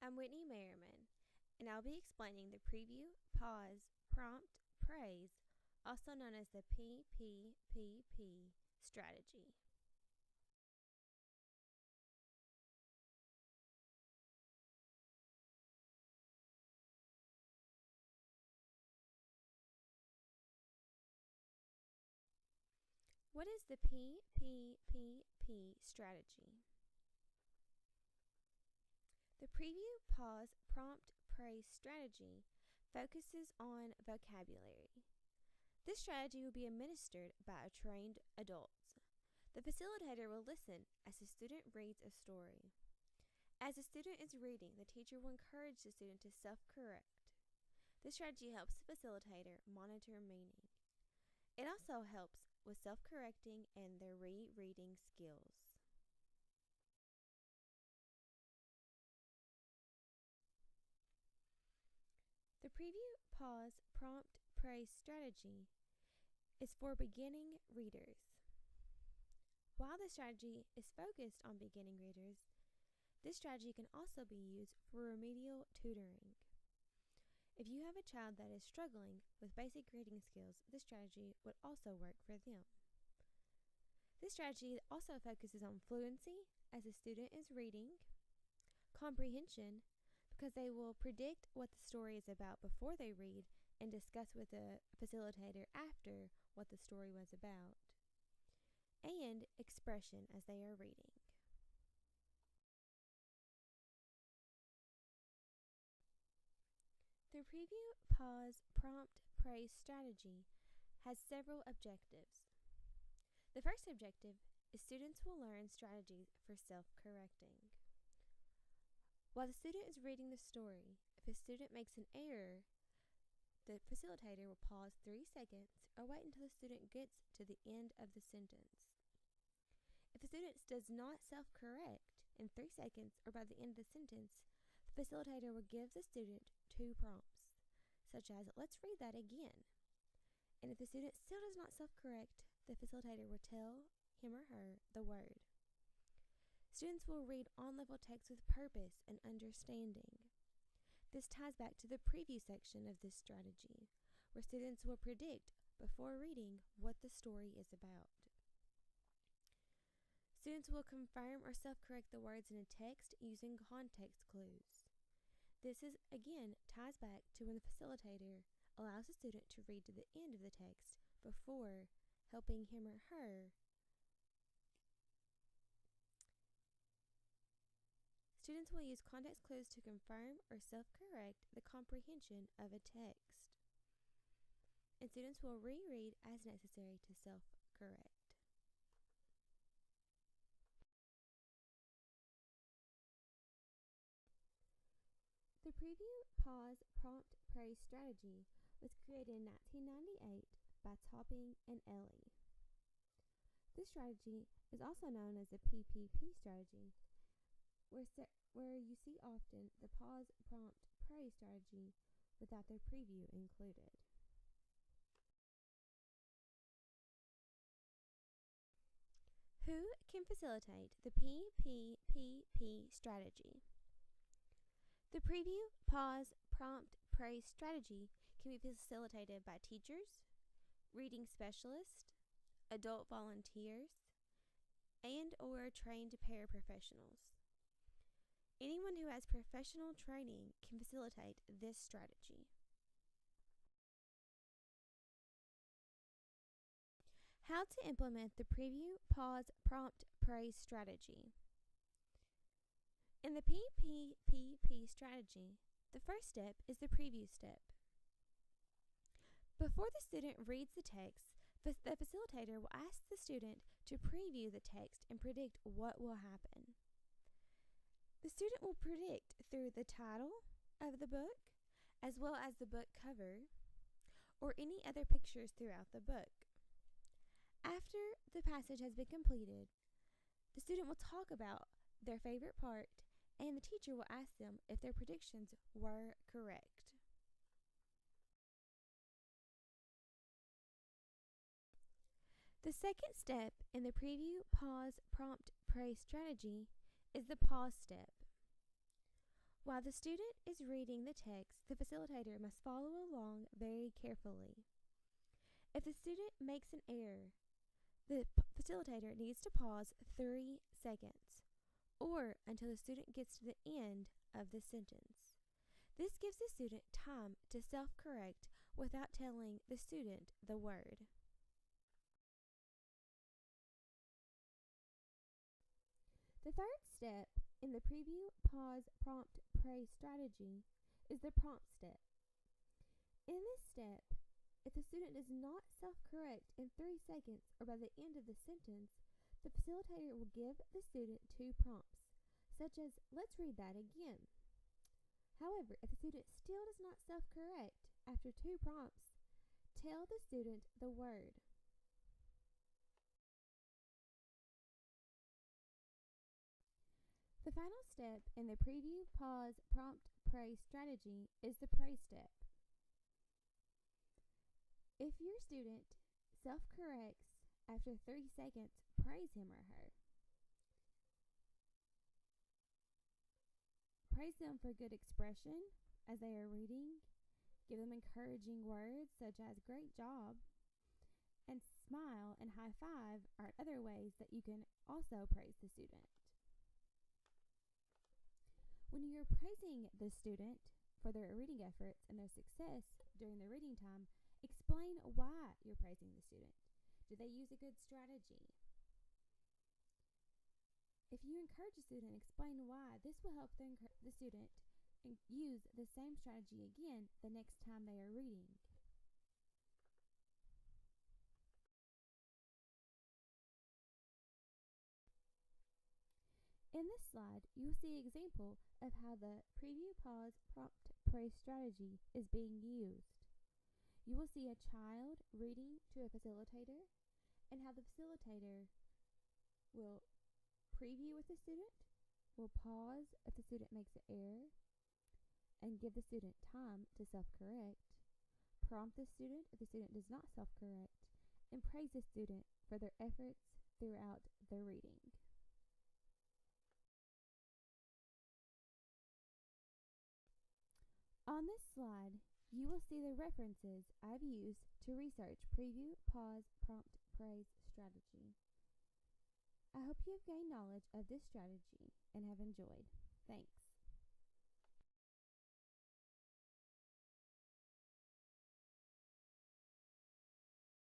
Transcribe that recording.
I'm Whitney Merriman, and I'll be explaining the preview, pause, prompt, praise, also known as the PPPP strategy. What is the PPPP strategy? The preview, pause, prompt, praise strategy focuses on vocabulary. This strategy will be administered by a trained adult. The facilitator will listen as the student reads a story. As the student is reading, the teacher will encourage the student to self-correct. This strategy helps the facilitator monitor meaning. It also helps with self-correcting and their rereading skills. The preview, pause, prompt, praise strategy is for beginning readers. While the strategy is focused on beginning readers, this strategy can also be used for remedial tutoring. If you have a child that is struggling with basic reading skills, this strategy would also work for them. This strategy also focuses on fluency as the student is reading, comprehension because they will predict what the story is about before they read and discuss with the facilitator after what the story was about, and expression as they are reading. The preview, pause, prompt, praise strategy has several objectives. The first objective is students will learn strategies for self-correcting. While the student is reading the story, if a student makes an error, the facilitator will pause 3 seconds or wait until the student gets to the end of the sentence. If the student does not self-correct in 3 seconds or by the end of the sentence, the facilitator will give the student 2 prompts, such as, let's read that again. And if the student still does not self-correct, the facilitator will tell him or her the word. Students will read on-level text with purpose and understanding. This ties back to the preview section of this strategy, where students will predict before reading what the story is about. Students will confirm or self-correct the words in a text using context clues. This again ties back to when the facilitator allows the student to read to the end of the text before helping him or her. Students will use context clues to confirm or self-correct the comprehension of a text. And students will reread as necessary to self-correct. The preview, pause, prompt, praise strategy was created in 1998 by Topping and Ellie. This strategy is also known as the PPP strategy, where you see often the pause, prompt, praise strategy without their preview included. Who can facilitate the PPPP strategy? The preview, pause, prompt, praise strategy can be facilitated by teachers, reading specialists, adult volunteers, and/or trained paraprofessionals. Anyone who has professional training can facilitate this strategy. How to implement the preview, pause, prompt, praise strategy. In the PPPP strategy, the first step is the preview step. Before the student reads the text, the facilitator will ask the student to preview the text and predict what will happen. The student will predict through the title of the book, as well as the book cover, or any other pictures throughout the book. After the passage has been completed, the student will talk about their favorite part, and the teacher will ask them if their predictions were correct. The second step in the preview, pause, prompt, praise strategy is the pause step. While the student is reading the text, the facilitator must follow along very carefully. If the student makes an error, the facilitator needs to pause 3 seconds, or until the student gets to the end of the sentence. This gives the student time to self-correct without telling the student the word. The third step in the preview, pause, prompt, pray strategy is the prompt step. In this step, if the student does not self-correct in 3 seconds or by the end of the sentence, the facilitator will give the student 2 prompts, such as, let's read that again. However, if the student still does not self-correct after 2 prompts, tell the student the word. The final step in the preview, pause, prompt, pray strategy is the pray step. If your student self-corrects after 30 seconds, praise him or her. Praise them for good expression as they are reading. Give them encouraging words such as great job, and smile and high five are other ways that you can also praise the student. When you're praising the student for their reading efforts and their success during the reading time, explain why you're praising the student. Did they use a good strategy? If you encourage a student, explain why. This will help the student use the same strategy again the next time they are reading. In this slide, you will see an example of how the preview, pause, prompt, pray strategy is being used. You will see a child reading to a facilitator and how the facilitator will preview with the student, will pause if the student makes an error, and give the student time to self-correct, prompt the student if the student does not self-correct, and praise the student for their efforts throughout the reading. On this slide, you will see the references I've used to research preview, pause, prompt, praise strategy. I hope you have gained knowledge of this strategy and have enjoyed. Thanks.